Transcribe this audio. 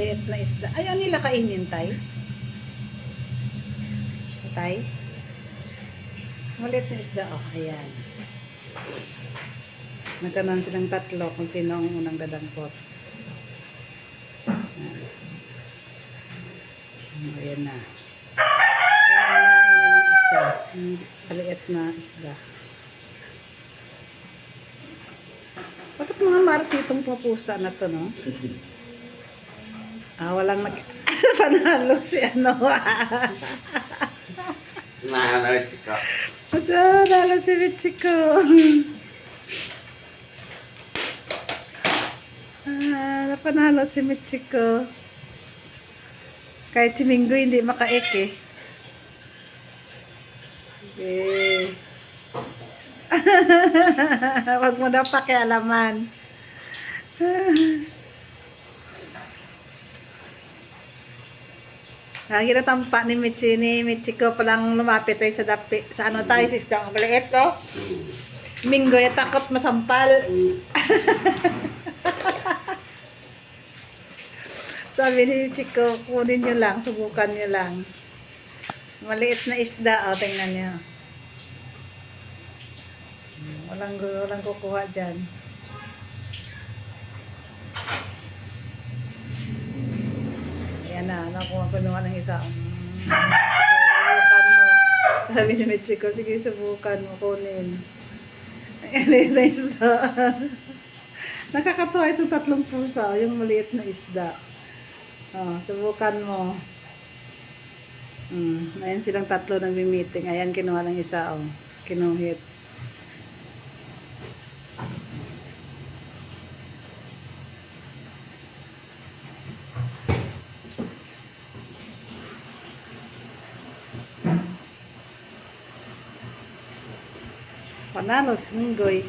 maliit na isda. Ayaw nila kainin, tay. Tay. Maliit na isda, oh. Ayan. Nagkaroon silang tatlo kung sino ang unang dadampot. Ayan na. Kaya na ng isa. Maliit na isda. Bakit mga martitong papusa na to, no? Walang panalo si ano. Nanalo Chiko. Panalo si Michiko. Napanalo si Michiko. Kahit si Minggo hindi makaik eh. Okay. Wag mo na pakialaman. Ginatampa ni Michiko palang lumapit tayo sa dapi. Sa ano tayo, sa isda ang maliit, no? Minggo, takot masampal. Sabi ni Chico, kunin nyo lang, subukan nyo lang. Maliit na isda, oh, tingnan nyo. Walang kukuha dyan. Ayan na, nakuha ko naman ng isa. Subukan mo. Sabi ni Michiko, sige, subukan mo, kunin. Maliit na isda. Nakakatawa itong tatlong pusa, yung maliit na isda. Subukan mo. Ayan silang tatlo nagmi-meeting. Ayan, kinuha ng isa, oh. Kinuhit. Panalo si Minggoy.